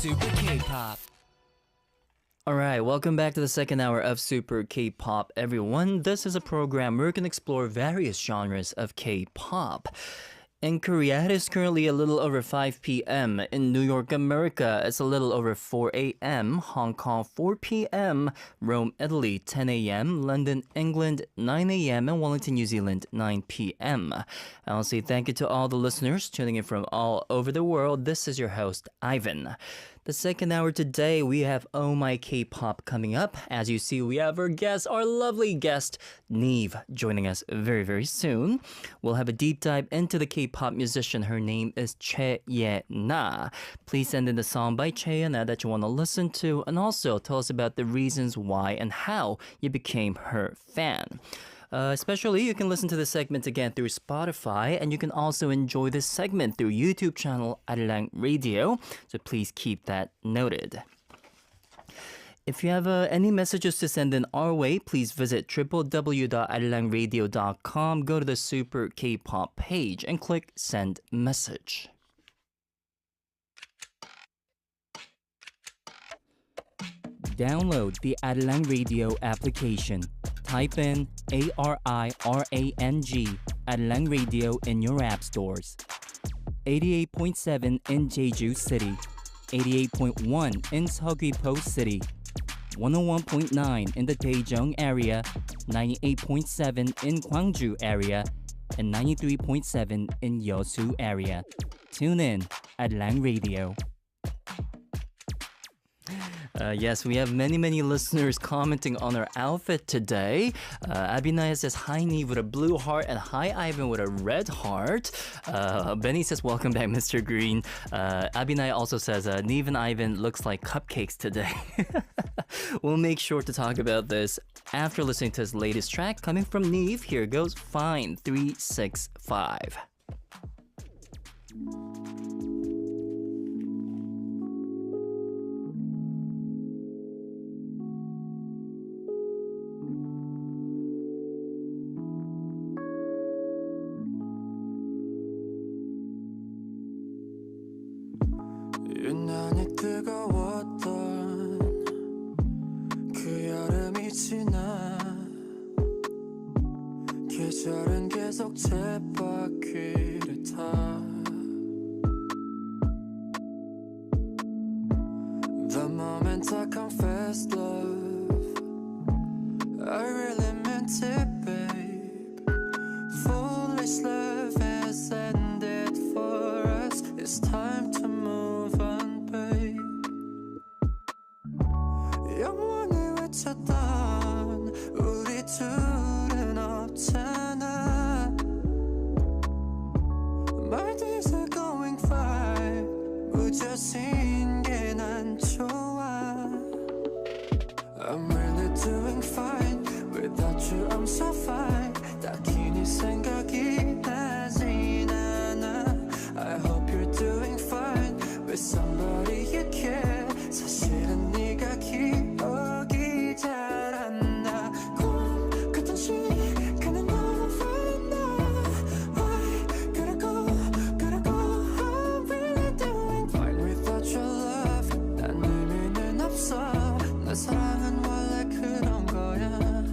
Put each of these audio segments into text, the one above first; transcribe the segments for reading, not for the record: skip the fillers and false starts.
Super K-pop. Alright, welcome back to the second hour of Super K-pop, everyone. This is a program where we can explore various genres of K-pop. In Korea, it is currently a little over 5 p.m. In New York, America, it's a little over 4 a.m. Hong Kong, 4 p.m. Rome, Italy, 10 a.m. London, England, 9 a.m. And Wellington, New Zealand, 9 p.m. I'll say thank you to all the listeners tuning in from all over the world. This is your host, Ivan. The second hour today, we have Oh My K-Pop coming up. As you see, we have our guest, our lovely guest, NIve, joining us very, very soon. We'll have a deep dive into the K-pop musician. Her name is Che Ye-na. Please send in the song by Che Ye-na that you want to listen to, and also tell us about the reasons why and how you became her fan. Especially, you can listen to this segment again through Spotify, and you can also enjoy this segment through YouTube channel Arirang Radio, so please keep that noted. If you have any messages to send in our way, please visit www.arirangradio.com, go to the Super K-pop page, and click Send Message. Download the Arirang Radio application. Type in ARIRANG, Arirang Radio in your app stores. 88.7 in Jeju City, 88.1 in Seogwipo City, 101.9 in the Daejeong area, 98.7 in Gwangju area, and 93.7 in Yeosu area. Tune in, Arirang Radio. Yes, we have many listeners commenting on our outfit today. Abinaya says, hi NIve with a blue heart, and hi Ivan with a red heart. Benny says, welcome back Mr. Green. Abinaya also says, NIve and Ivan looks like cupcakes today. We'll make sure to talk about this after listening to his latest track coming from NIve. Here goes Fine 365. 유난히 뜨거웠던 그 여름이 지나 계절은 계속 쳇바퀴를 타 The moment I confessed love I really meant it, babe. Foolish love has ended for us. It's time to move on, babe. 영원히 외쳤던 우리 둘은 없잖아. My days are going fine. 무뎌진 게 난 좋아. I'm really doing fine. Without you I'm so fine. 딱히 네 생각이 나진 않아. I hope you're doing fine with somebody you care. 사실은 네가 기억이 잘 안 나. 꿈 같은 시간은 너무 fine now. I gotta go I'm really doing fine without your love. 난 의미는 없어. 내 사랑은 원래 그런 거야.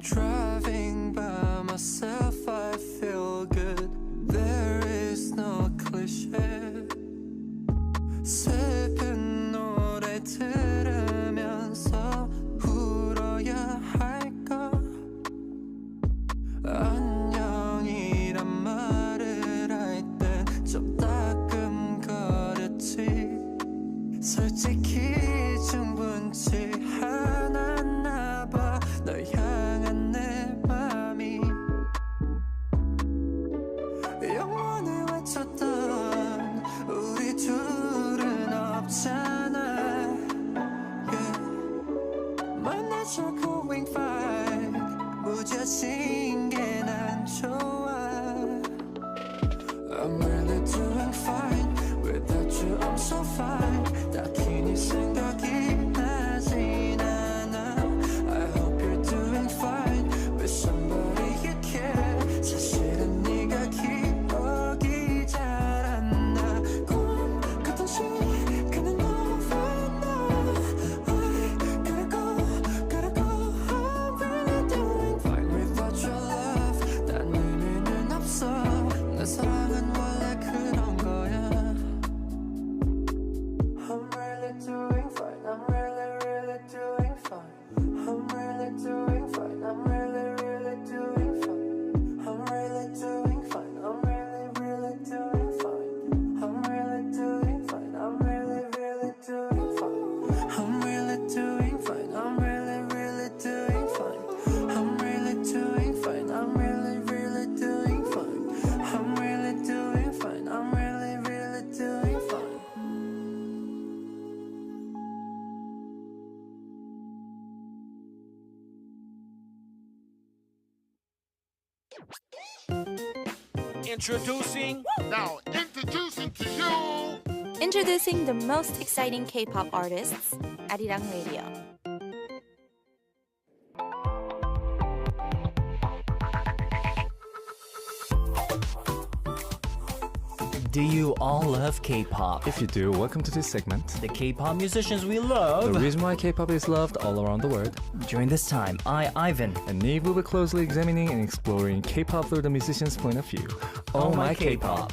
Driving by myself I feel good. There is no cliche. 슬픈 노래 들으면서 울어야 할까. 안녕이란 말을 할 땐 좀 따끔거렸지. 솔직히 충분치 않았나 봐. 널 향한 내 맘이 영원히 외쳤던 우리 둘은 없잖아. Yeah. 만나서 going fine. 무뎌진 게 난 좋아. I'm really doing fine. Without you I'm so fine. 딱히 네 생각이 나진 않아. I hope you're doing fine with somebody you care. 사실은 네가 기억이 잘 안 나. 꿈 같은 시간은 Introducing Now introducing to you Introducing the most exciting K-pop artists, Arirang Radio. Do you all love K-pop? If you do, welcome to this segment. The K-pop musicians we love. The reason why K-pop is loved all around the world. During this time, Ivan. And NIve will be closely examining and exploring K-pop through the musician's point of view. Oh my K-pop.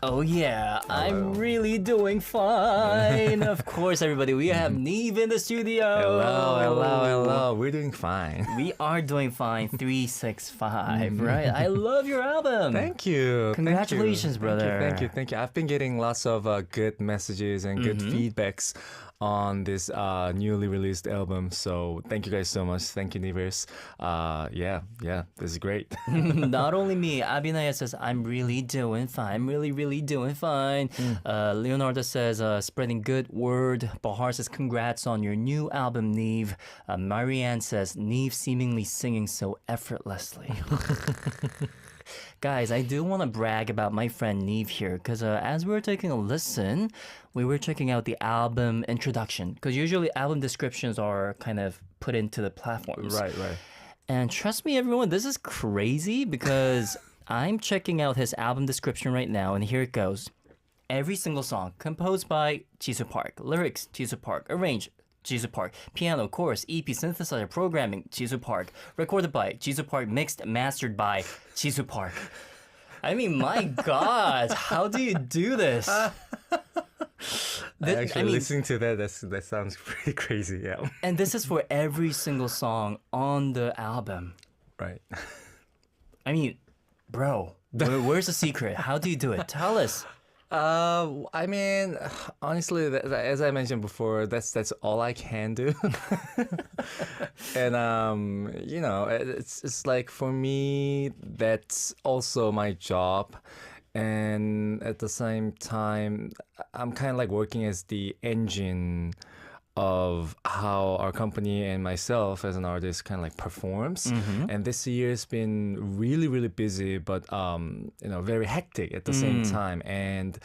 Oh yeah, I'm really doing fine. Of course, everybody, we have NIve in the studio. Hello. We're doing fine. We are doing fine. 365, right? I love your album. Thank you. Congratulations, brother. Thank you. I've been getting lots of good messages and good feedbacks on this newly released album. So thank you guys so much. Thank you, Nivers. Yeah, this is great. Not only me, Abhinaya says, I'm really doing fine. I'm really doing fine. Leonardo says, spreading good word. Bahar says, congrats on your new album, NIve. Marianne says, NIve seemingly singing so effortlessly. Guys, I do want to brag about my friend NIve here because as we were taking a listen, we were checking out the album introduction because usually album descriptions are kind of put into the platforms. Right. And trust me, everyone, this is crazy because I'm checking out his album description right now, and here it goes. Every single song composed by Jisoo Park, lyrics Jisoo Park, arranged Jisoo Park, piano, chorus, EP, synthesizer, programming Jisoo Park, recorded by Jisoo Park, mixed, mastered by Jisoo Park. I mean, my God, how do you do this? Listening to that sounds pretty crazy, yeah. And this is for every single song on the album. Right. I mean, bro, where's the secret? How do you do it? Tell us. I mean, honestly, as I mentioned before, that's all I can do. And it's like for me, that's also my job. And at the same time, I'm kind of like working as the engine of how our company and myself as an artist kind of like performs. And this year's been really busy, but very hectic at the same time. And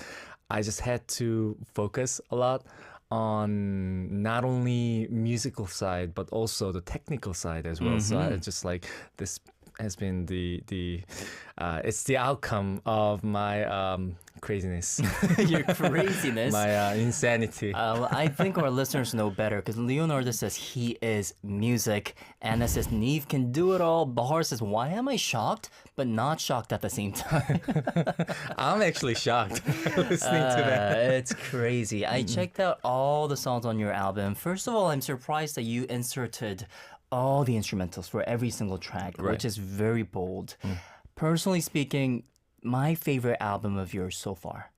I just had to focus a lot on not only musical side but also the technical side as well. So I just like this has been it's the outcome of my craziness. Your craziness. My insanity. I think our listeners know better because Leonardo says he is music. Anna says NIve can do it all. Bahar says, why am I shocked but not shocked at the same time? I'm actually shocked listening to that. It's crazy. I checked out all the songs on your album. First of all, I'm surprised that you inserted all the instrumentals for every single track, which is very bold. Personally speaking, my favorite album of yours so far.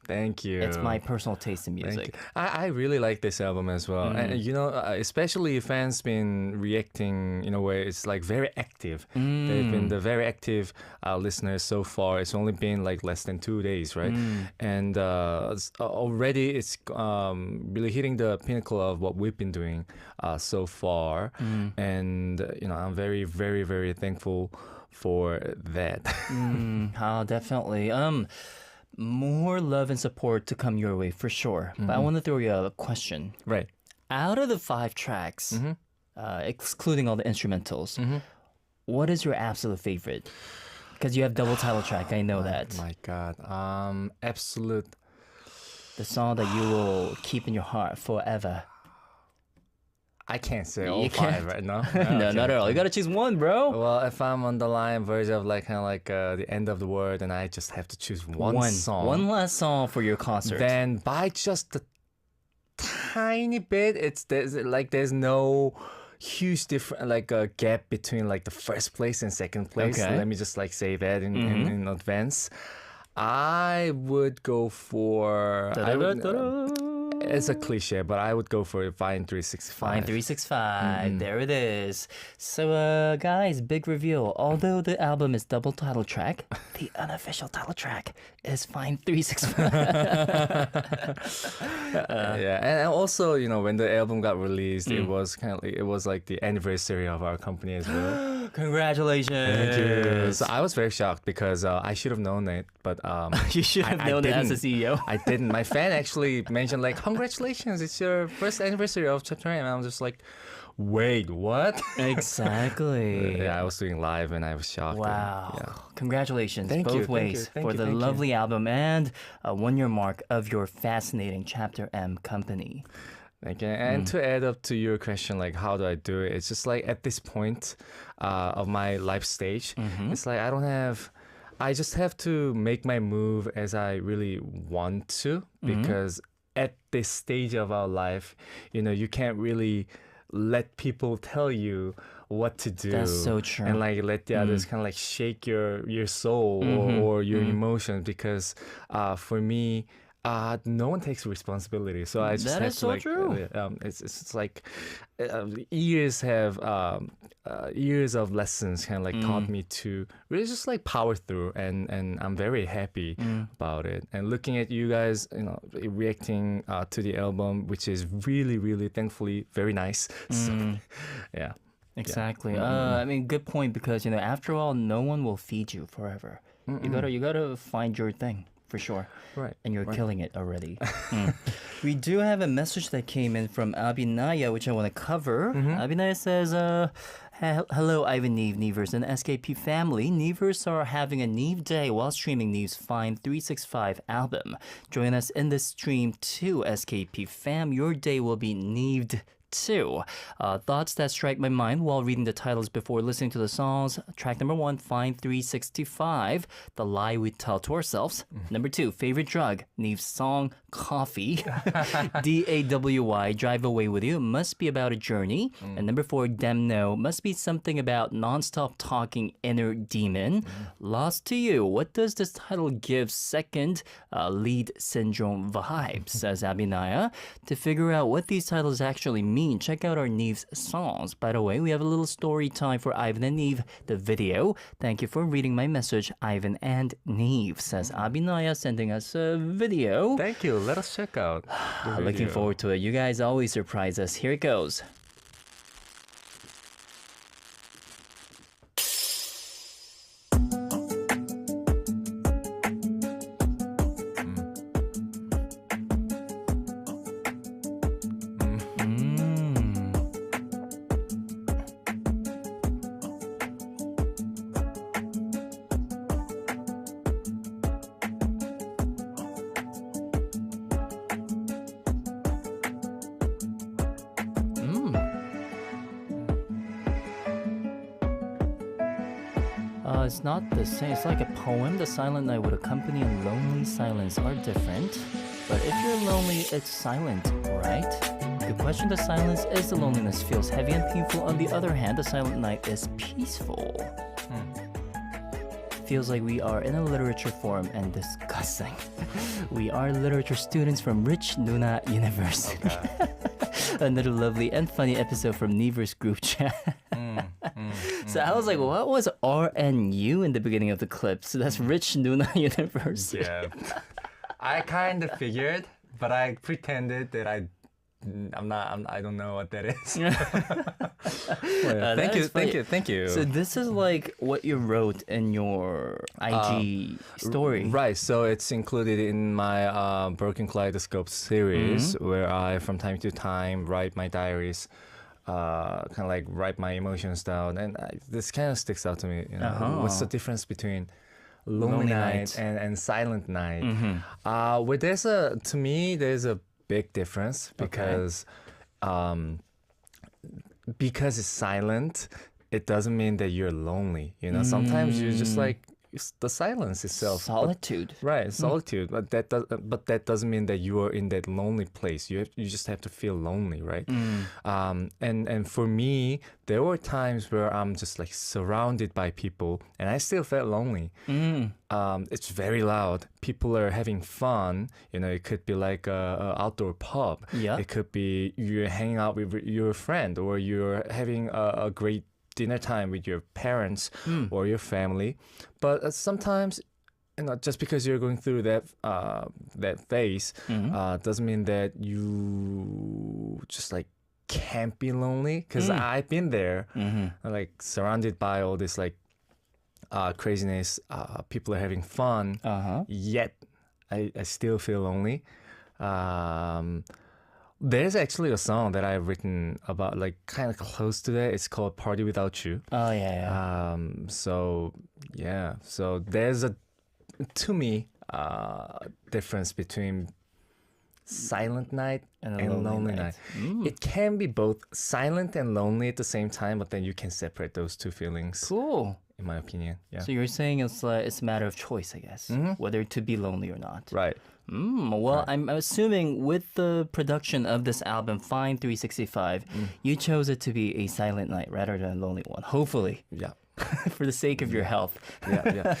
Thank you. It's my personal taste in Thank music. you. I really like this album as well. And especially fans been reacting in a way it's like very active. They've been the very active listeners so far. It's only been like less than 2 days, right? And already it's really hitting the pinnacle of what we've been doing so far. And I'm very thankful for that. Definitely. More love and support to come your way for sure. But I want to throw you a question. Right. Out of the 5 tracks, excluding all the instrumentals, what is your absolute favorite? Because you have double title track, I know that. My God. Absolute. The song that you will keep in your heart forever. I can't say all You 5 can't. right now. No, not at all. You gotta choose one, bro. Well, if I'm on the verge of like kind of like the end of the world, and I just have to choose one song, One last song for your concert. then by just a tiny bit, there's no huge different like a gap between like the first place and second place. Okay. Let me just like say that in advance. I would go for. it's a cliche, but I would go for Vine 365. Fine 365. There it is. So, guys, big reveal. Although the album is double title track, the unofficial title track is Fine 365. Yeah, and also, when the album got released, it was it was like the anniversary of our company as well. Congratulations. Thank you. So I was very shocked because I should have known it, but You should have known it as a CEO. I didn't. My fan actually mentioned like, "Congratulations, it's your first anniversary of Chapter 8." And I was just like, "Wait, what?" Exactly. Yeah, I was doing live and I was shocked. Wow. Yeah. Congratulations Thank both you, thank ways you, thank for you, the thank you. lovely album and a 1-year mark of your fascinating Chapter M company. Okay, and to add up to your question, like how do I do it? It's just like at this point of my life stage, it's like I just have to make my move as I really want to, because at this stage of our life, you can't really let people tell you what to do. That's so true. And like let the others kind of like shake your soul or your emotions, because for me, no one takes responsibility, so I just That have is to so like. true. It's like years of lessons kind of like taught me to really just like power through, and I'm very happy about it. And looking at you guys, reacting to the album, which is really, really, thankfully, very nice. So, yeah. Exactly. I mean, good point, because after all, no one will feed you forever. You gotta find your thing for sure. Right. And you're killing it already. We do have a message that came in from Abinaya, which I want to cover. Abinaya says, hello, Ivan, Nevers, and SKP family. Nevers are having a Neve day while streaming Neve's Fine 365 album. Join us in this stream too, SKP fam. Your day will be Neved too. Thoughts that strike my mind while reading the titles before listening to the songs. Track number 1, Fine 365, The Lie We Tell to Ourselves. Number 2, Favorite Drug, Neve's song, Coffee. DAWY, Drive Away With You, must be about a journey. And number 4, Demno, must be something about non-stop talking inner demon. Lost to You, what does this title give second lead syndrome vibes, says Abinaya. To figure out what these titles actually mean, check out our Neve's songs. By the way, we have a little story time for Ivan and Neve, the video. Thank you for reading my message, Ivan and Neve, says Abinaya, sending us a video. Thank you. Let us check out. the Looking video. forward to it. You guys always surprise us. Here it goes. It's not the same. It's like a poem. The silent night would accompany and lonely silence are different. But if you're lonely, it's silent, right? Good question. The silence is the loneliness feels heavy and painful. On the other hand, the silent night is peaceful. Feels like we are in a literature forum and discussing. We are literature students from Rich Nuna University. Another lovely and funny episode from Never's group chat. So I was like, what was RNU in the beginning of the clip? So that's Rich Nuna University. Yeah. I kind of figured, but I pretended that I don't know what that is. Thank you. So this is like what you wrote in your IG story. Right, so it's included in my Broken Kaleidoscope series, where I, from time to time, write my diaries, kind of like write my emotions down, and this kind of sticks out to me. What's the difference between lonely night and silent night? Well, to me, there's a big difference because it's silent, it doesn't mean that you're lonely. Sometimes you're just like the silence itself. Solitude. Right, solitude. But that doesn't mean that you are in that lonely place. You just have to feel lonely, right? And for me, there were times where I'm just like surrounded by people, and I still felt lonely. It's very loud. People are having fun. It could be like a outdoor pub. Yeah. It could be you're hanging out with your friend, or you're having a great dinner time with your parents or your family. But sometimes, just because you're going through that phase, doesn't mean that you just like can't be lonely. Because I've been there, like surrounded by all this like craziness. People are having fun, yet I still feel lonely. There's actually a song that I've written about, like kind of close to that. It's called "Party Without You." Oh yeah. So there's to me, difference between silent night and lonely night. It can be both silent and lonely at the same time, but then you can separate those two feelings. Cool. In my opinion, yeah. So you're saying it's a matter of choice, I guess, whether to be lonely or not. Right. Well, I'm assuming with the production of this album, Fine 365, you chose it to be a silent night rather than a lonely one. Hopefully. Yeah. For the sake of your health. Yeah.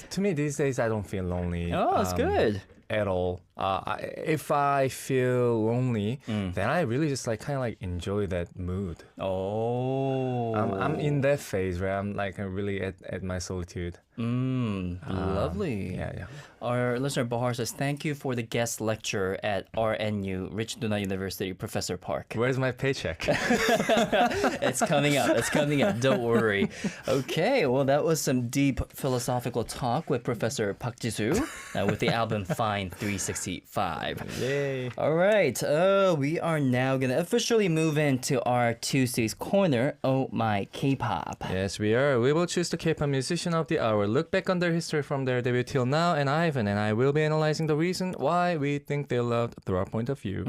To me, these days, I don't feel lonely. Oh, that's good. At all. If I feel lonely, then I really just like kind of like enjoy that mood. Oh. I'm in that phase where I'm like really at my solitude. Lovely. Yeah. Our listener Bahar says, thank you for the guest lecture at RNU, Rich Duna University, Professor Park. Where's my paycheck? It's coming up. Don't worry. Okay, well, that was some deep philosophical talk with Professor Park Jisoo with the album Fine 365. Yay. All right, we are now going to officially move into our Tuesday's corner, Oh My K-Pop. Yes, we are. We will choose the K-pop musician of the hour, look back on their history from their debut till now, and Ivan and I will be analyzing the reason why we think they loved through our point of view.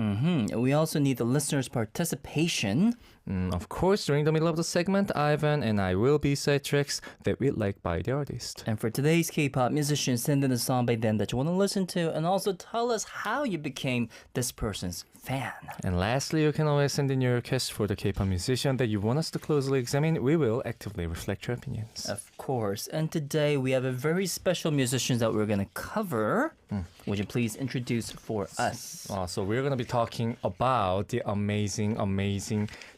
We also need the listeners' participation. Of course, during the middle of the segment, Ivan and I will be side tracks that we like by the artist. And for today's K-pop musician, send in a song by them that you want to listen to, and also tell us how you became this person's fan. And lastly, you can always send in your request for the K-pop musician that you want us to closely examine. We will actively reflect your opinions. Of course. And today we have a very special musician that we're going to cover. Would you please introduce for us? So we're going to be talking about the amazing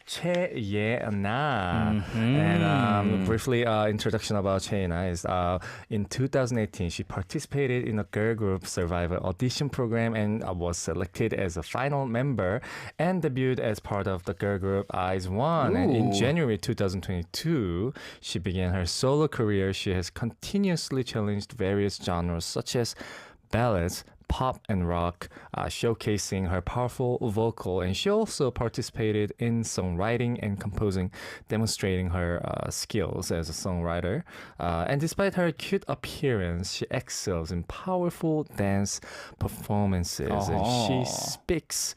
Chaeyeona. And briefly, introduction about Chaeyeona is in 2018, she participated in a girl group survivor audition program and was selected as a final member and debuted as part of the girl group IZ*ONE. And in January 2022, she began her solo career. She has continuously challenged various genres such as ballads, pop and rock, showcasing her powerful vocal, and she also participated in songwriting and composing, demonstrating her skills as a songwriter. And despite her cute appearance, she excels in powerful dance performances, and she speaks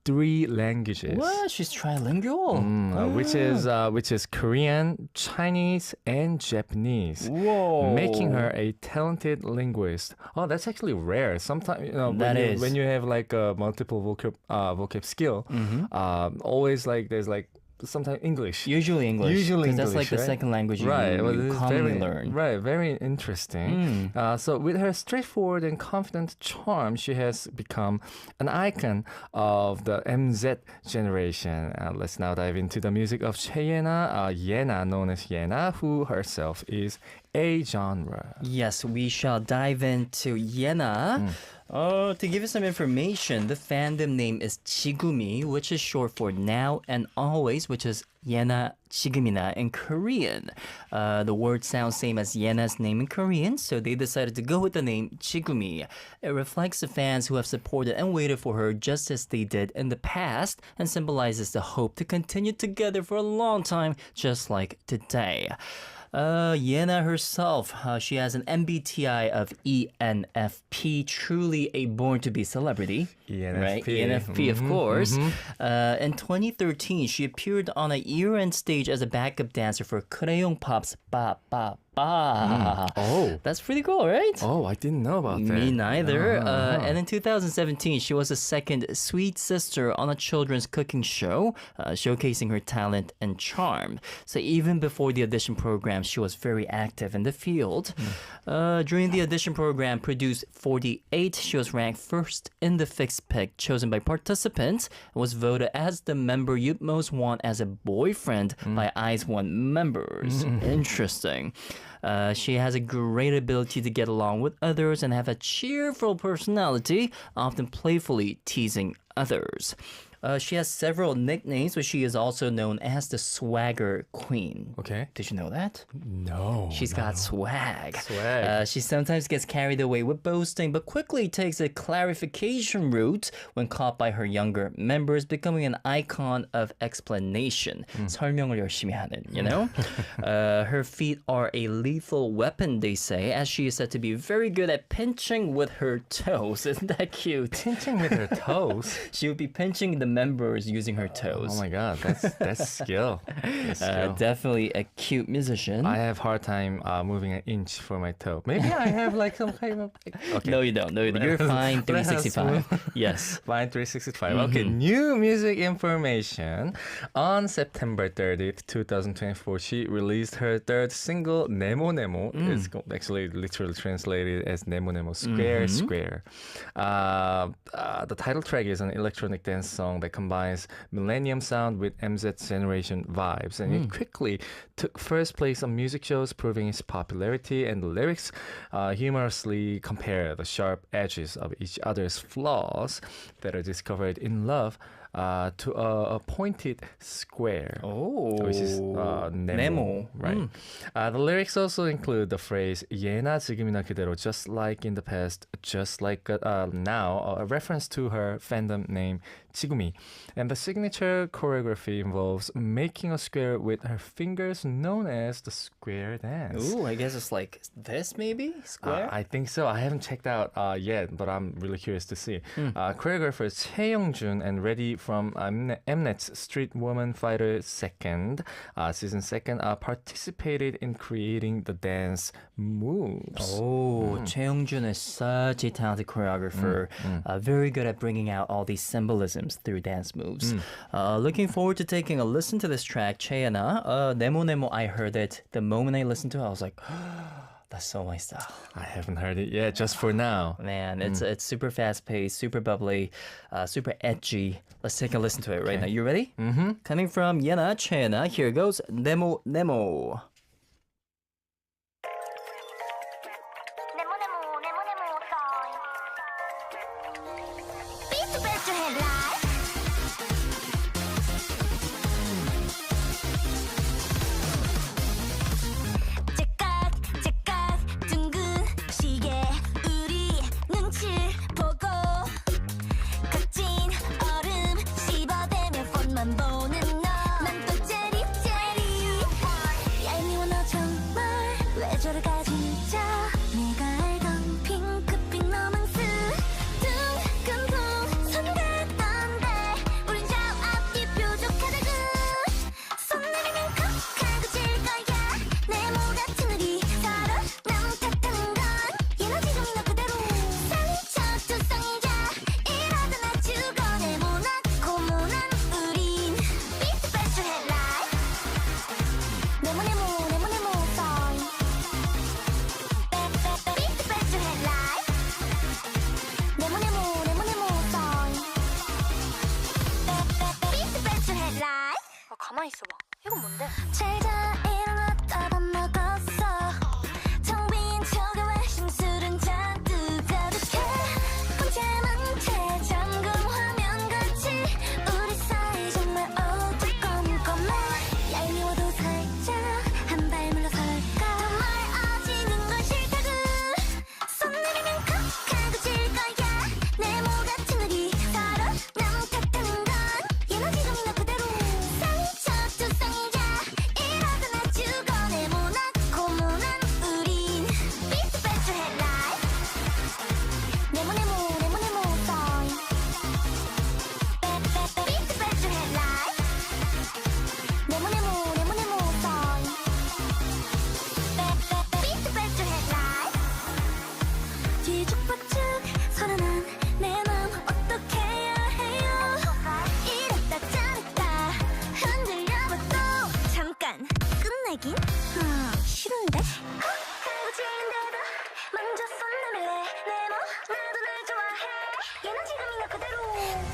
3 languages. What? She's trilingual? Which is Korean, Chinese, and Japanese. Whoa. Making her a talented linguist. Oh, that's actually rare. Sometimes, when you have like a multiple vocab skill, always like there's like sometimes English. Usually English. 'Cause that's like the second language you commonly learn. Right, very interesting. So with her straightforward and confident charm, she has become an icon of the MZ generation. Let's now dive into the music of Chaeyeona, Yena, known as Yena, who herself is a genre. Yes, we shall dive into Yena. To give you some information, the fandom name is Jigumi, which is short for now and always, which is Yena Jigumina in Korean. The word sounds same as Yena's name in Korean, so they decided to go with the name Jigumi. It reflects the fans who have supported and waited for her just as they did in the past, and symbolizes the hope to continue together for a long time, just like today. Yena herself, she has an MBTI of ENFP, truly a born-to-be celebrity. ENFP. Right? ENFP, of course. In 2013, she appeared on a year-end stage as a backup dancer for Crayon Pop's Ba Ba Oh. That's pretty cool, right? Oh, I didn't know about that. Me neither. And in 2017, she was the second sweet sister on a children's cooking show, showcasing her talent and charm. So even before the audition program, she was very active in the field. During the audition program, produced 48, she was ranked first in the fixed pick chosen by participants and was voted as the member you'd most want as a boyfriend by Eyes One members. Interesting. She has a great ability to get along with others and have a cheerful personality, often playfully teasing others. She has several nicknames, but she is also known as the Swagger Queen. Okay. Did you know that? No. She's got swag. Swag. She sometimes gets carried away with boasting, but quickly takes a clarification route when caught by her younger members, becoming an icon of explanation. 설명을 열심히 하는, you know? Her feet are a lethal weapon, they say, as she is said to be very good at pinching with her toes. Isn't that cute? Pinching with her toes. She would be pinching the members using her toes. Oh my god, that's skill. That's skill. Definitely a cute musician. I have hard time moving an inch for my toe. Maybe I have like some kind of. Okay. No, you don't. No, you're fine. 365. Yes. Fine 365. Okay, new music information. On September 30th, 2024, she released her third single, Nemo Nemo. It's actually literally translated as Nemo Nemo, Square Square. The title track is an electronic dance song that combines millennium sound with MZ generation vibes, and it quickly took first place on music shows, proving its popularity, and the lyrics humorously compare the sharp edges of each other's flaws that are discovered in love to a pointed square, which is Nemo, right? The lyrics also include the phrase 예나 지금이나 그대로, just like in the past, just like now, a reference to her fandom name 지금이. And the signature choreography involves making a square with her fingers, known as the square dance. Ooh, I guess it's like this, maybe? Square? I think so. I haven't checked out yet, but I'm really curious to see. Choreographers 최영준 and Reddy from Mnet's Street Woman Fighter season 2 participated in creating the dance moves. Oh, 최영준 is such a talented choreographer. Very good at bringing out all these symbolisms through dance moves. Looking forward to taking a listen to this track, 채연아. Nemo Nemo, I heard it. The moment I listened to it, I was like, that's so my style. I haven't heard it yet, just for now. Man, it's super fast-paced, super bubbly, super edgy. Let's take a listen to it right now. You ready? Mm-hmm. Coming from Yena, 채연아, here goes Nemo Nemo. 가만히 있어봐. 이건 뭔데?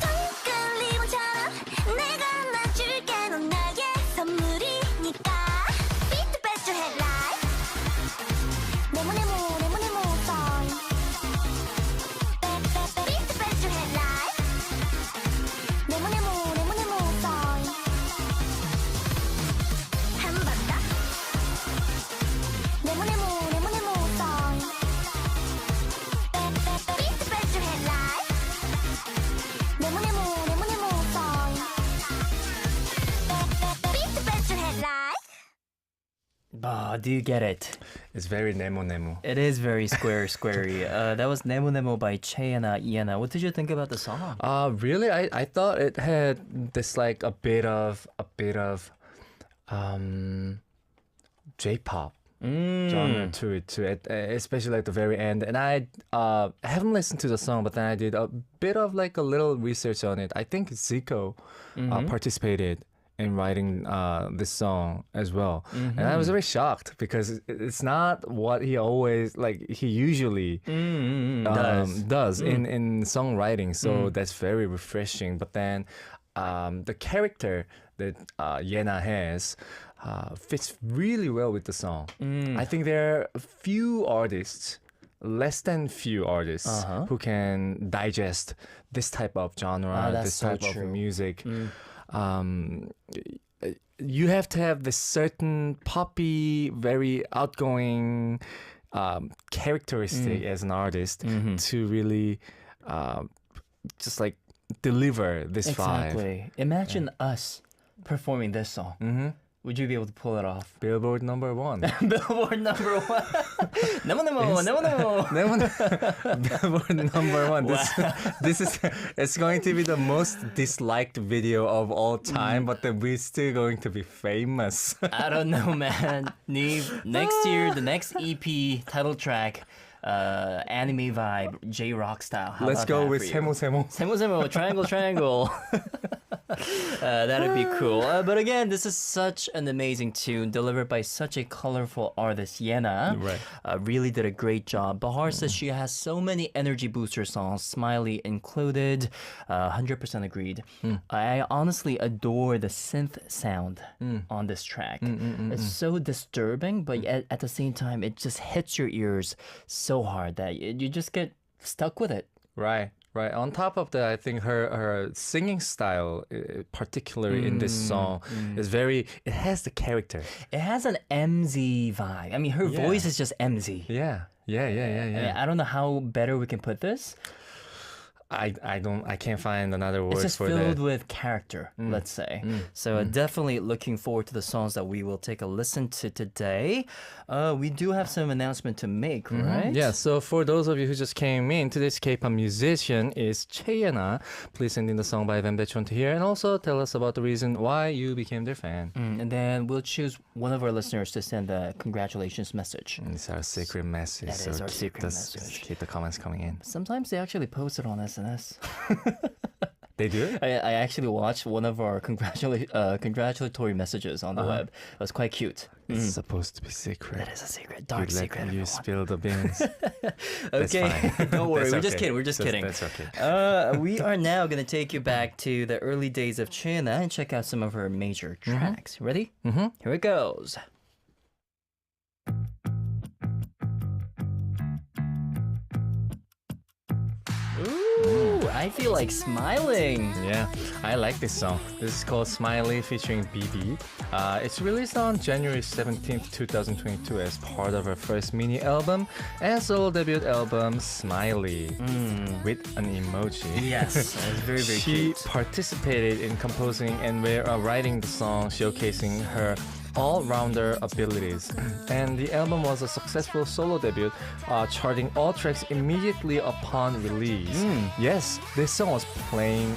텅큰 리본처럼 내가 안아줄게 넌 나의 선물이니까 Beat the best your headlight 네모 song Beat the best your headlight 네모 song 한 번 더 네모 song Beat the best your headlight 네모 song Beat the best your headlight Do you get it? It's very nemo. It is very squarey. That was Nemo Nemo by Cheyenne Iena. What did you think about the song? Really, I thought it had this like a bit of J-pop genre to it too, especially at the very end. And I haven't listened to the song, but then I did a bit of like a little research on it. I think Zico participated in writing this song as well, and I was very shocked because it's not what he always he usually does in songwriting. So that's very refreshing. But then the character that Yena has fits really well with the song. I think there are a few artists, less than few artists, who can digest this type of genre, this so type true. of music. You have to have this certain poppy, very outgoing characteristic as an artist to really just like deliver this vibe. Exactly. Imagine us performing this song. Would you be able to pull it off? Billboard #1. Billboard number 1. Nemo. Billboard #1. This is it's going to be the most disliked video of all time, but then we're still going to be famous. I don't know, man. NIve, next year, the next EP title track, anime vibe, J-rock style. How Let's about go that with for you? Semo. Semo, triangle. That'd be cool. But again, this is such an amazing tune delivered by such a colorful artist, Yena. Right. Really did a great job. Bahar says she has so many energy booster songs, Smiley included. 100% agreed. I honestly adore the synth sound on this track. It's so disturbing, but at the same time, it just hits your ears so hard that you just get stuck with it. Right. On top of that, I think her singing style, particularly in this song, is very. It has the character. It has an MZ vibe. I mean, her voice is just MZ. Yeah. I don't know how better we can put this. I can't find another word It's just for filled that. with character, let's say. So definitely looking forward to the songs that we will take a listen to today. We do have some announcement to make, right? Yeah, so for those of you who just came in, today's K-pop musician is Cheyena. Please send in the song by Van Bechon to hear, and also tell us about the reason why you became their fan. And then we'll choose one of our listeners to send a congratulations message. It's our secret message. That is our secret message. Keep the comments coming in. Sometimes they actually post it on SNS. They do? I actually watched one of our congratulatory messages on the web. It was quite cute. It's supposed to be secret. That is a secret, dark You let secret. you everyone. spill the beans. That's Okay, fine. don't worry. That's We're just okay. kidding. We're just kidding. That's okay. We are now going to take you back to the early days of Cheyenne and check out some of her major tracks. Ready? Here it goes. Ooh, I feel like smiling. Yeah, I like this song. This is called Smiley featuring BB. It's released on January 17th, 2022 as part of her first mini album and solo debut album, Smiley, with an emoji. Yes, it's very, very She cute. participated in composing and writing the song, showcasing her all-rounder abilities. And the album was a successful solo debut, charting all tracks immediately upon release. Yes, this song was playing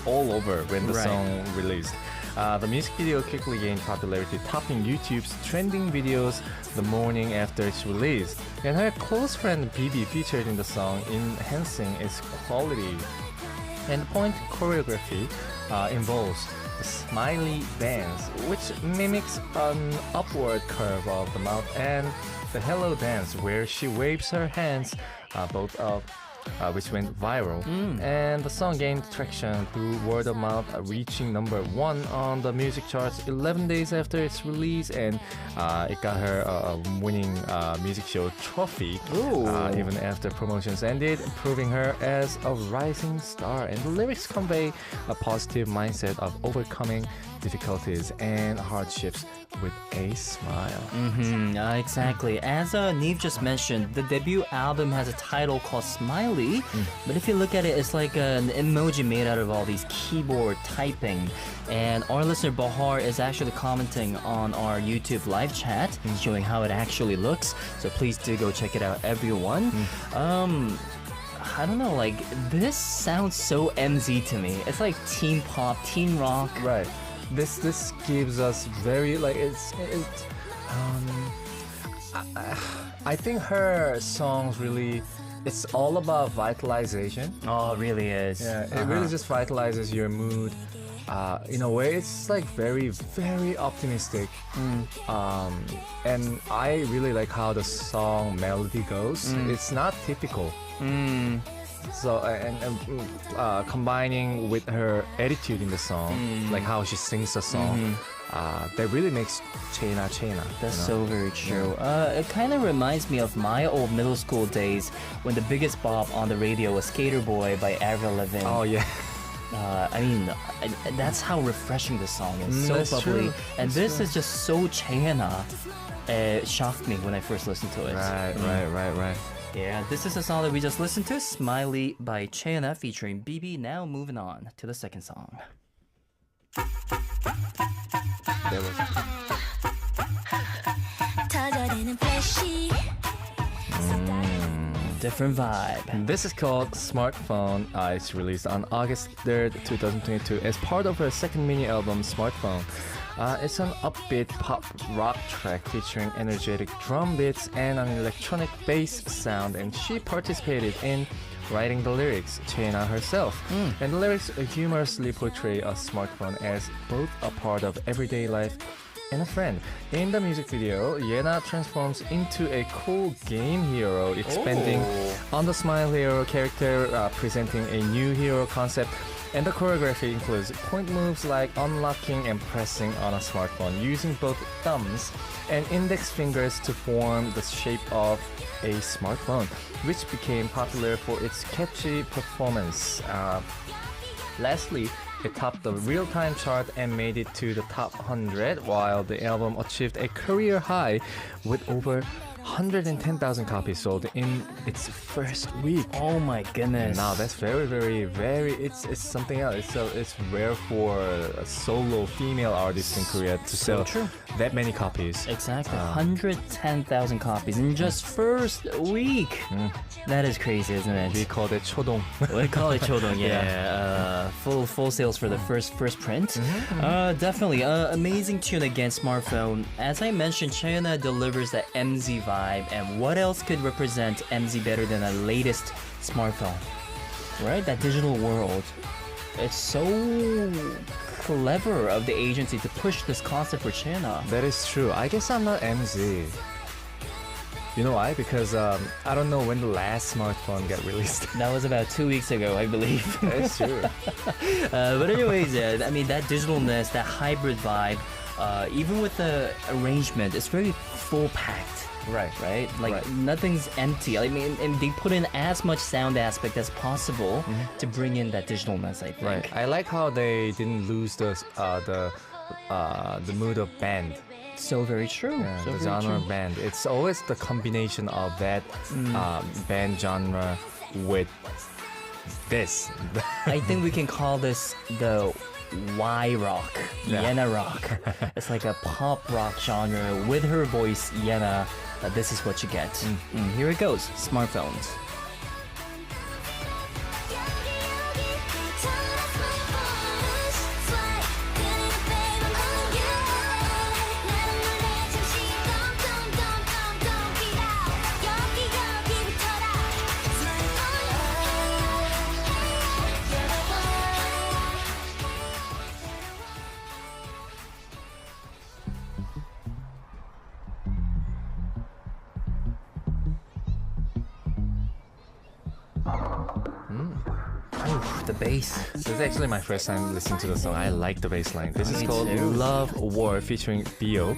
all over when the Right. song released. The music video quickly gained popularity, topping YouTube's trending videos the morning after its release. And her close friend BB featured in the song, enhancing its quality. And the point choreography involves the smiley dance, which mimics an upward curve of the mouth, and the hello dance, where she waves her hands both up which went viral. And the song gained traction through word of mouth, reaching number 1 on the music charts 11 days after its release, and it got her a winning music show trophy even after promotions ended, proving her as a rising star. And the lyrics convey a positive mindset of overcoming difficulties and hardships with a smile. Exactly. As NIve just mentioned, the debut album has a title called Smiley, but if you look at it, it's like an emoji made out of all these keyboard typing. And our listener Bahar is actually commenting on our YouTube live chat, showing how it actually looks. So please do go check it out, everyone. I don't know, like, this sounds so MZ to me. It's like teen pop, teen rock. Right. This gives us very like I think her songs really, it's all about vitalization. Oh, it really is. Yeah, it really just vitalizes your mood. In a way, it's like very, very optimistic. And I really like how the song melody goes. It's not typical. So combining with her attitude in the song, like how she sings the song, that really makes Chena. That's so very true. It kind of reminds me of my old middle school days when the biggest bop on the radio was Skater Boy by Avril Lavigne. Oh yeah. I mean, that's how refreshing the song is. So That's bubbly. true. And this is just so Chena. It shocked me when I first listened to it. Right. Yeah, this is the song that we just listened to, Smiley by Chena featuring BB. Now moving on to the second song. 터져대는 플래시 Different vibe. This is called Smartphone. It's released on August 3rd, 2022 as part of her second mini album, Smartphone. It's an upbeat pop rock track featuring energetic drum beats and an electronic bass sound, and she participated in writing the lyrics, Chena herself. And the lyrics humorously portray a smartphone as both a part of everyday life and a friend. In the music video, Yena transforms into a cool game hero, expanding on the Smile Hero character, presenting a new hero concept. And the choreography includes point moves like unlocking and pressing on a smartphone using both thumbs and index fingers to form the shape of a smartphone, which became popular for its catchy performance. Lastly, it topped the real-time chart and made it to the top 100, while the album achieved a career high with over 110,000 copies sold in its first week. Oh my goodness. Now that's very, it's something else. It's rare for a solo female artist in Korea to sell that many copies. Exactly, 110,000 copies in just first week. That is crazy, isn't it? We call it chodong. We call it chodong, yeah. Full sales for the first print. Definitely, amazing tune again, Smartphone. As I mentioned, Chena delivers that MZ vibe, and what else could represent MZ better than a latest smartphone? Right? That digital world. It's so clever of the agency to push this concept for Chena. That is true. I guess I'm not MZ. You know why? Because I don't know when the last smartphone got released. That was about 2 weeks ago, I believe. That's true. But anyways, I mean, that digitalness, that hybrid vibe, even with the arrangement, it's very full-packed. Right? Like, nothing's empty. I mean, and they put in as much sound aspect as possible to bring in that digitalness, I think. Right. I like how they didn't lose the mood of band. So very true. Yeah, so the very genre true. of band. It's always the combination of that band genre with this. I think we can call this the Y rock, Yena rock. It's like a pop rock genre with her voice, Yena. This is what you get. Here it goes, Smartphones. the bass. This is actually my first time listening to the song. I like the bass line. This is Me called too. Love War featuring Bio.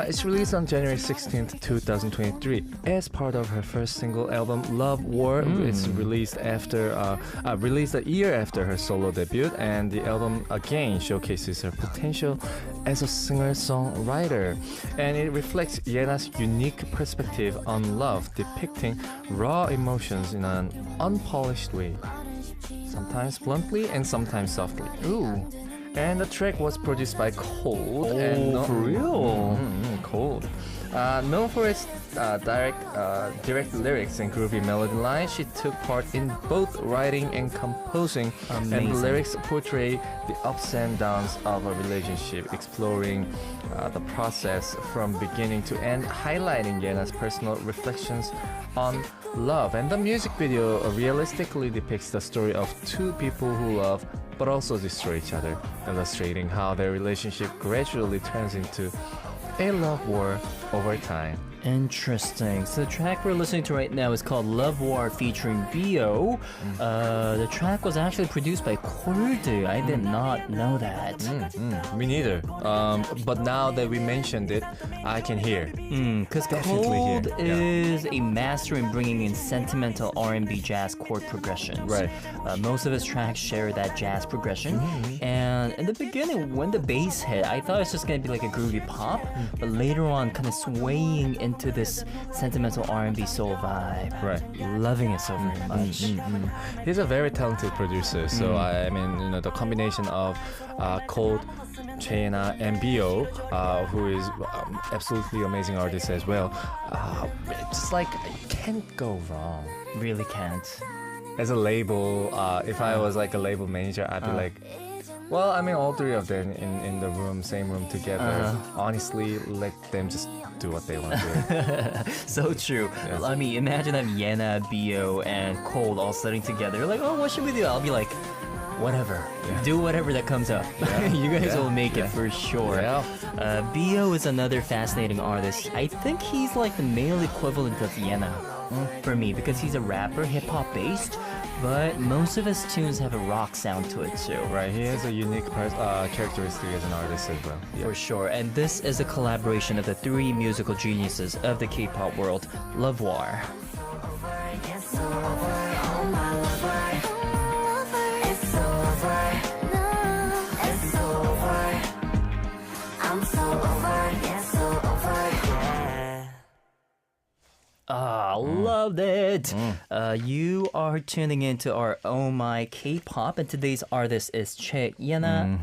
It's released on January 16th, 2023 as part of her first single album, Love War. It's released a year after her solo debut, and the album again showcases her potential as a singer-songwriter. And it reflects Yena's unique perspective on love, depicting raw emotions in an unpolished way, sometimes bluntly and sometimes softly. Ooh. And the track was produced by Cold. Oh, for real? Cold. Known for its direct lyrics and groovy melody lines, she took part in both writing and composing. And the Amazing. lyrics portray the ups and downs of a relationship, exploring the process from beginning to end, highlighting Yena's personal reflections on love. And the music video realistically depicts the story of two people who love but also destroy each other, illustrating how their relationship gradually turns into a love war over time. Interesting. So the track we're listening to right now is called Love War featuring Bio. The track was actually produced by Cold. I did not know that. Me neither. But now that we mentioned it, I can hear. Because Definitely Cold here, yeah. is a master in bringing in sentimental R&B jazz chord progressions. Right. Most of his tracks share that jazz progression. And in the beginning, when the bass hit, I thought it was just going to be like a groovy pop. But later on, kind of swaying into this sentimental R&B soul vibe. Right. Loving it so very much. He's a very talented producer, so I mean, you know, the combination of Cold, Chena, and Bio, who is absolutely amazing artist as well. Just like can't go wrong. Really can't. As a label, if I was like a label manager, I'd be like, well, I mean, all three of them in the room, same room together. Honestly, let them just do what they want to do. So true. Yes. I mean, imagine if Yena, Bio, and Cold all sitting together. Like, oh, what should we do? I'll be like, whatever. Do whatever that comes up. You guys will make it for sure. Yeah. Bio is another fascinating artist. I think he's like the male equivalent of Yena for me because he's a rapper, hip-hop based, but most of his tunes have a rock sound to it too. Right, he has a unique characteristic as an artist as well. For sure. And this is a collaboration of the three musical geniuses of the K-pop world, Love War. Loved it. You are tuning into our Oh My K-pop, and today's artist is Yena.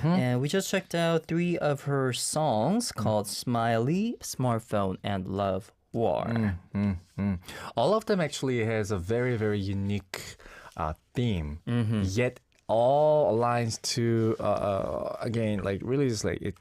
And we just checked out three of her songs called Smiley, Smartphone, and Love War. All of them actually has a very, very unique theme, yet all aligns to again, like really just like it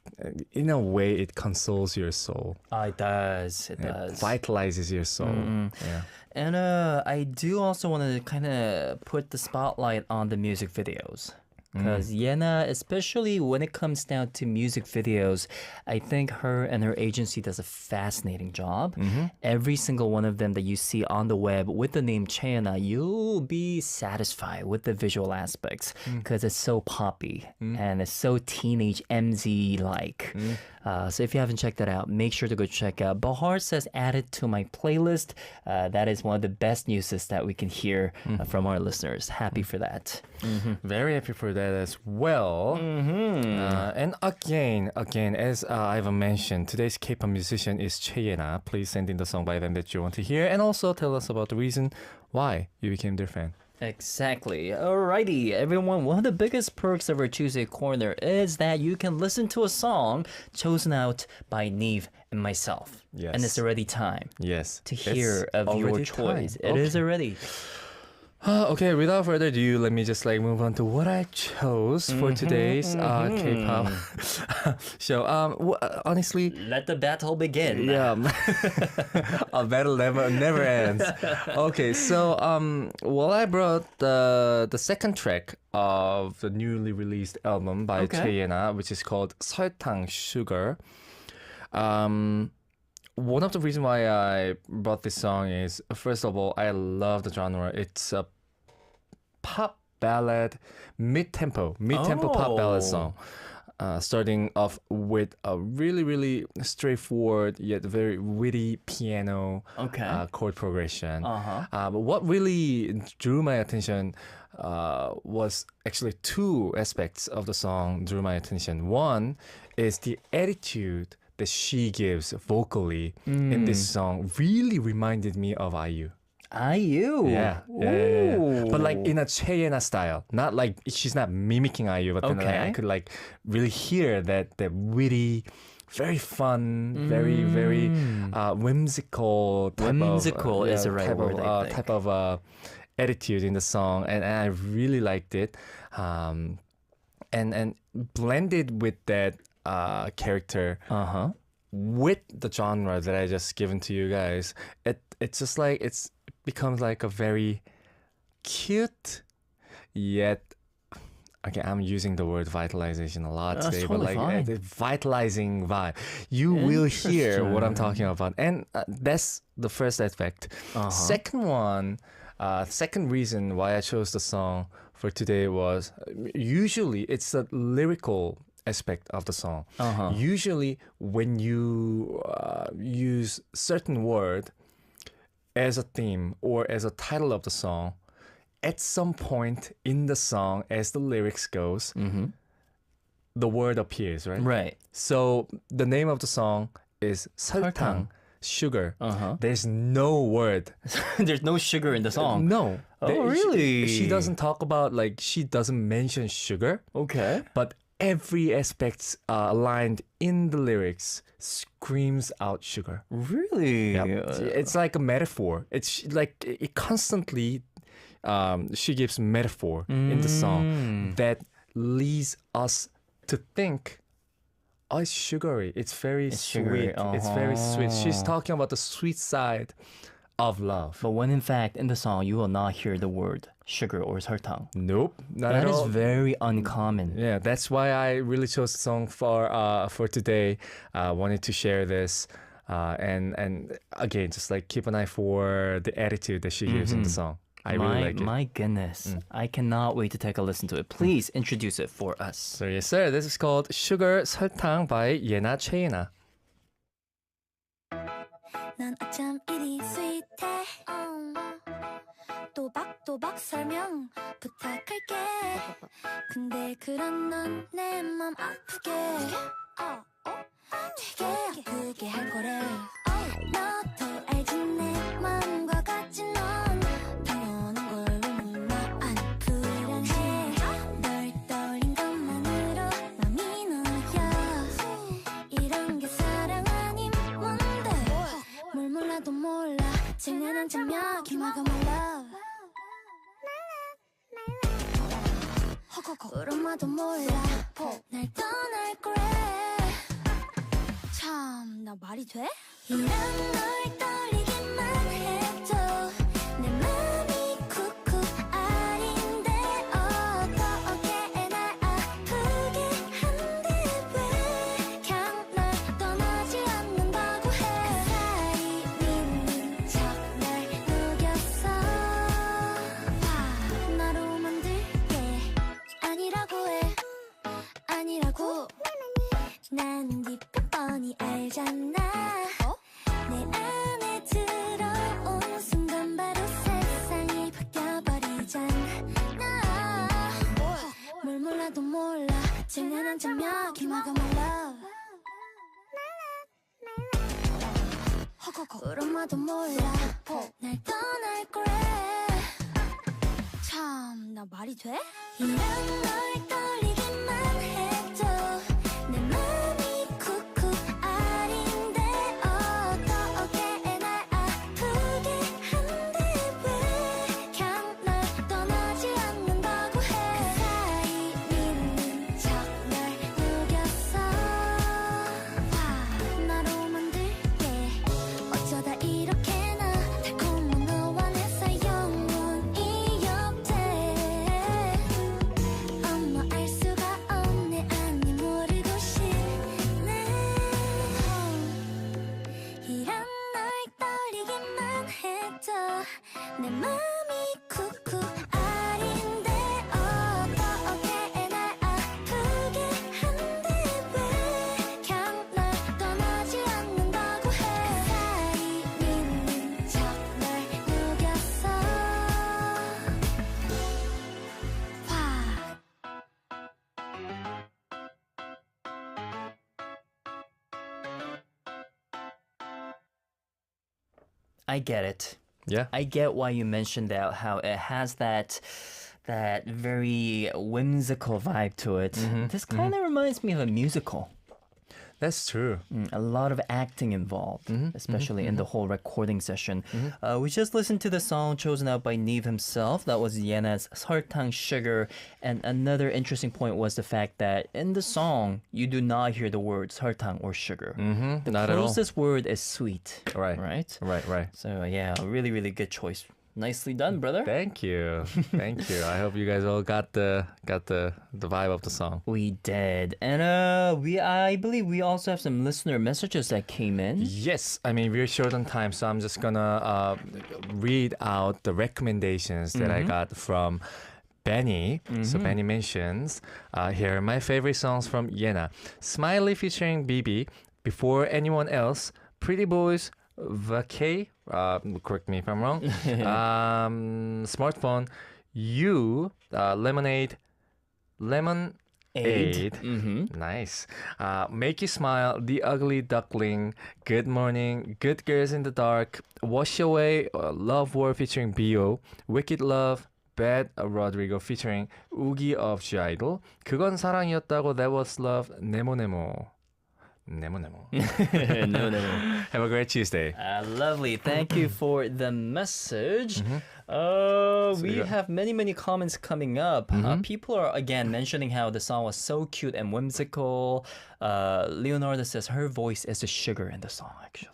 in a way it consoles your soul. It does. It does. Vitalizes your soul. Yeah. And I do also want to kind of put the spotlight on the music videos. Because Yena, especially when it comes down to music videos, I think her and her agency does a fascinating job. Every single one of them that you see on the web with the name Chena, you'll be satisfied with the visual aspects because it's so poppy and it's so teenage MZ-like. So if you haven't checked that out, make sure to go check out. Bahar says, add it to my playlist. That is one of the best news that we can hear from our listeners. Happy for that. Very happy for that as well. And again, as Ivan mentioned, today's K-pop musician is Cheyena. Please send in the song by them that you want to hear, and also tell us about the reason why you became their fan. Exactly. Alrighty, everyone. One of the biggest perks of our Tuesday Corner is that you can listen to a song chosen out by NIve and myself. Yes. And it's already time Yes. to hear of your already choice. time. It is already. Okay, without further ado, let me just like move on to what I chose for today's K-pop show. Honestly, Let the battle begin. yeah, a battle never ends. Okay, so well, I brought the second track of the newly released album by Cheyena, which is called 설탕 Sugar. One of the reasons why I brought this song is, first of all, I love the genre. It's a pop ballad, mid-tempo pop ballad song. Starting off with a really, really straightforward yet very witty piano chord progression. But what really drew my attention was actually two aspects of the song drew my attention. One is the attitude that she gives vocally in this song really reminded me of IU. IU? Yeah. But like in a Cheyenne style. Not like she's not mimicking IU, but then like, I could like really hear that witty, very fun, very, very whimsical type Whimsical is the right word, I think. type of attitude in the song, and I really liked it. And blended with that character with the genre that I just given to you guys, it's just like it becomes like a very cute yet, okay, I'm using the word vitalization a lot That's today, totally but like fine. the vitalizing vibe. You will hear what I'm talking about, and that's the first aspect. Second one, second reason why I chose the song for today was usually it's a lyrical aspect of the song. Usually when you use certain word as a theme or as a title of the song, at some point in the song, as the lyrics goes, the word appears, right? Right. So the name of the song is 설탕, sugar. There's no word. There's no sugar in the song. No. Oh, really? She doesn't talk about, like, she doesn't mention sugar. Okay. But every aspect aligned in the lyrics screams out sugar. Really? Yep. It's like a metaphor. It's like it constantly, she gives metaphor in the song that leads us to think, oh, it's sugary. It's very sweet. sugary. It's very sweet. She's talking about the sweet side of love. But when in fact in the song you will not hear the word sugar or 설탕. Nope, not That at is all. very uncommon. Yeah, that's why I really chose the song for today. Wanted to share this, and again, just like keep an eye for the attitude that she gives in the song. I really like it. My goodness. I cannot wait to take a listen to it. Please introduce it for us. So yes, sir. This is called Sugar 설탕 by 예나 채이나. 난 어쩜 이리 스윗해 또박또박 설명 부탁할게 근데 그런 넌 내 맘 아프게 되게 아프게 할 거래 너도 알지 내 맘과 같지 넌 당연한 걸 나 안 불안해 널 떠올린 것만으로 맘이 놓여 이런 게 사랑 아님 뭔데 뭘 몰라도 몰라 장난한 척며 기막아 몰라 그럼마도 몰라 날 떠날 거래 참 나 말이 돼? 이런 널 떨리기만 해도 내 맘이 쿡쿡 아린데 어떻게 날 아프게 한데 왜 그냥 날 떠나지 않는다고 해 그 사이 믿는 척 날 녹였어 나로 만들게 아니라고 해 아니라고 난 네 뻔히 알잖아 내 안에 들어온 순간 바로 세상이 바뀌어버리잖아 뭘 몰라도 몰라 장난한 척며 기막아 몰라 그럼마도 몰라 날 떠날 거래 참 나 말이 돼? 이런 널 떨리기만 해도 내 맘이 쿡쿡 아린데 어떻게 날 아프게 한데 왜 그냥 날 떠나지 않는다고 해 그 사이 믿는 척 날 녹였어 나로 만들게 어쩌다 이렇게나 달콤한 너와 내 사이 영원히 없대 엄마 알 수 I get it. Yeah. I get why you mentioned that, how it has that very whimsical vibe to it. This kind of reminds me of a musical. That's true. A lot of acting involved, especially in the whole recording session. We just listened to the song chosen out by NIve himself. That was Yena's 설탕 Sugar. And another interesting point was the fact that in the song, you do not hear the word 설탕 or sugar. The Not at all. closest word is sweet. Right. Right? Right. So yeah, really, really good choice. Nicely done, brother. Thank you. Thank you. I hope you guys all got the vibe of the song. We did. And I believe we also have some listener messages that came in. Yes, I mean we're short on time, so I'm just gonna read out the recommendations that I got from Benny. So Benny mentions here are my favorite songs from Yena: Smiley featuring BB, Before Anyone Else, Pretty Boys, Vacay, correct me if I'm wrong, Smartphone, You, Lemonade, Lemon Aid. Nice. Make You Smile, The Ugly Duckling, Good Morning, Good Girls in the Dark, Wash Away, Love War featuring B.O., Wicked Love, Bad Rodrigo featuring 우기 of G-Idol, 그건 사랑이었다고, That Was Love, 네모. No. Have a great Tuesday. Lovely. Thank you for the message. We have many comments coming up. People are again mentioning how the song was so cute and whimsical. Leonardo says her voice is the sugar in the song, actually.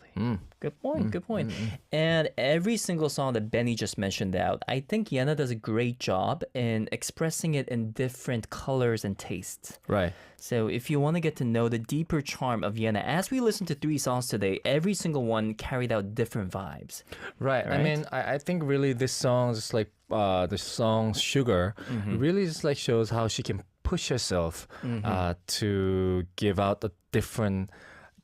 Good point. And every single song that Benny just mentioned out, I think Yena does a great job in expressing it in different colors and tastes. Right. So if you want to get to know the deeper charm of Yena, as we listen to 3 songs today, every single one carried out different vibes. Right. I mean, I think really this song is like the song Sugar really just like shows how she can push herself to give out a different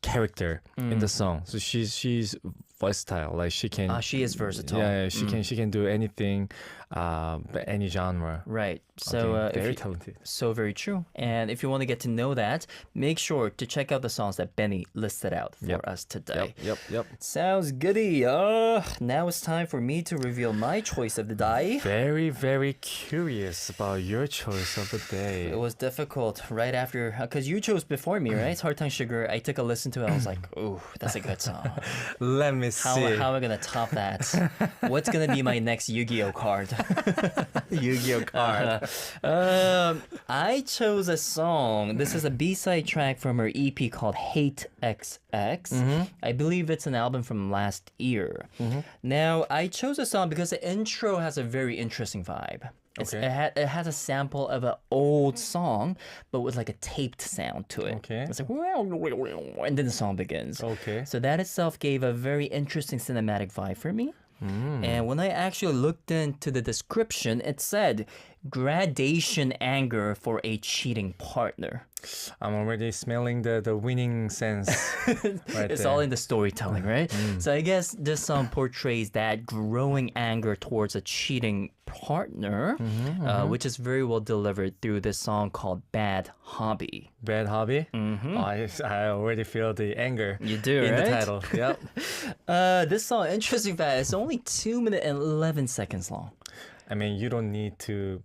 character in the song. So she's versatile. Like she can. She is versatile. Yeah, she can do anything, any genre. Right. So very talented. So very true. And if you want to get to know that, make sure to check out the songs that Benny listed out for us today. Yep. Sounds goody. Now it's time for me to reveal my choice of the day. Very curious about your choice of the day. It was difficult right after, because you chose before me, right? 설탕 Sugar. I took a listen to it. I was like, ooh, that's a good song. Let me see. How am I going to top that? What's going to be my next Yu-Gi-Oh card? Yu-Gi-Oh card. I chose a song. This is a B-side track from her EP called Hate XX. I believe it's an album from last year. Now, I chose a song because the intro has a very interesting vibe. It has a sample of an old song, but with like a taped sound to it. Okay. It's like, and then the song begins. Okay. So that itself gave a very interesting cinematic vibe for me. And when I actually looked into the description, it said gradation anger for a cheating partner. I'm already smelling the winning sense. Right It's there. all in the storytelling, right? So I guess this song portrays that growing anger towards a cheating partner, which is very well delivered through this song called Bad Hobby. Bad hobby. I already feel the anger. You do, in right? the title. Yep. This song, interesting fact, it's only 2 minutes and 11 seconds long. I mean, you don't need to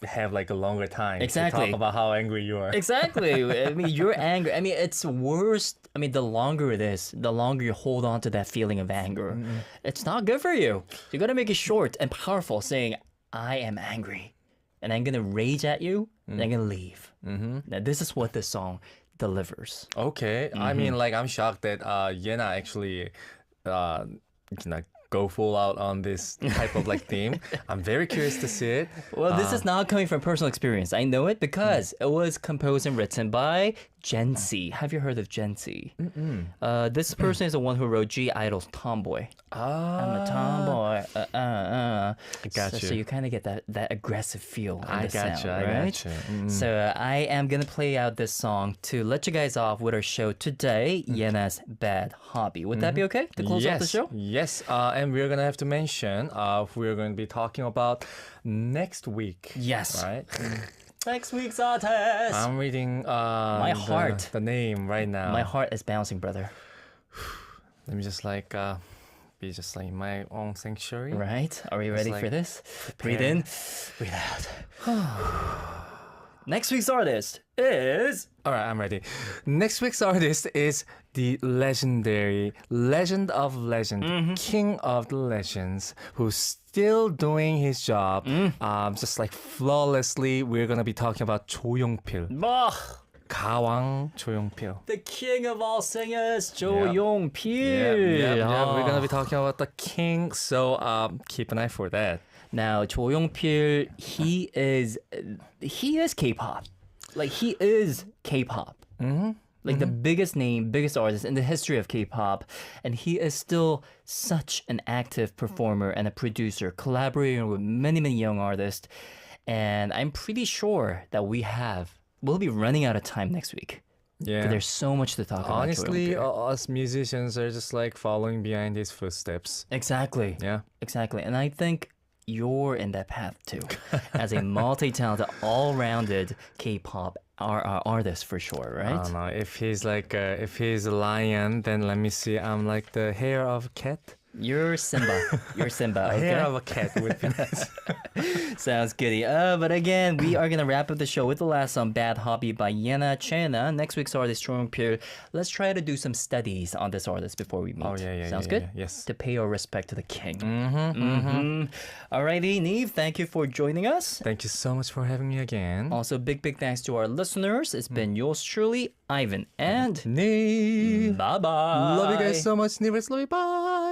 have like a longer time Exactly. to talk about how angry you are. Exactly. I mean, you're angry. I mean, it's worse. I mean, the longer it is, the longer you hold on to that feeling of anger. It's not good for you. You got to make it short and powerful, saying, I am angry, and I'm going to rage at you, and I'm going to leave. Now, this is what this song delivers. Okay. I mean, like, I'm shocked that Yena actually go full out on this type of like theme. I'm very curious to see it. Well, this is not coming from personal experience. I know it because it was composed and written by Jency. Have you heard of Jency? This person is the one who wrote G-Idol's Tomboy. I'm a tomboy. Got So you kind of get that aggressive feel in I the sound, gotcha. right? So I am going to play out this song to let you guys off with our show today, Yena's Bad Hobby. Would that be okay to close off the show? Yes. And we're going to have to mention we're going to be talking about next week. Yes. Right? Next week's artist. I'm reading My heart. the name right now. My heart is bouncing, brother. Let me just like be just like my own sanctuary. Right? Are we ready like for this? Breathe in, breathe out. Next week's artist is... All right, I'm ready. Next week's artist is the legendary Legend of Legend, King of the Legends, who's still doing his job, just like flawlessly. We're gonna be talking about 조용필, 가왕 조용필. The king of all singers, Yep. 조용필. We're gonna be talking about the king, so keep an eye for that. Now, 조용필, he is K-pop. Like, he is K-pop. Like, the biggest name, biggest artist in the history of K-pop. And he is still such an active performer and a producer, collaborating with many, many young artists. And I'm pretty sure that we'll be running out of time next week. Yeah. But there's so much to talk about. Honestly, 조용필. us musicians are just like following behind his footsteps. Exactly. Yeah. Exactly. And I think you're in that path too, as a multi-talented, all-rounded K-pop artist for sure, right? I don't know. If he's a lion, then let me see. I'm like the hair of a cat. You're Simba. You're Simba. Okay? Hair of a cat would be nice. Sounds goody. But again, we are gonna wrap up the show with the last song, "Bad Hobby" by Yena Chena. Next week's artist, 조용필. Let's try to do some studies on this artist before we meet. Oh yeah. Sounds good. Yeah. Yes. To pay our respect to the king. Alrighty, Nive, thank you for joining us. Thank you so much for having me again. Also, big thanks to our listeners. It's been yours truly, Ivan, and Nive. bye bye. Love you guys so much. Nive, love you. Bye.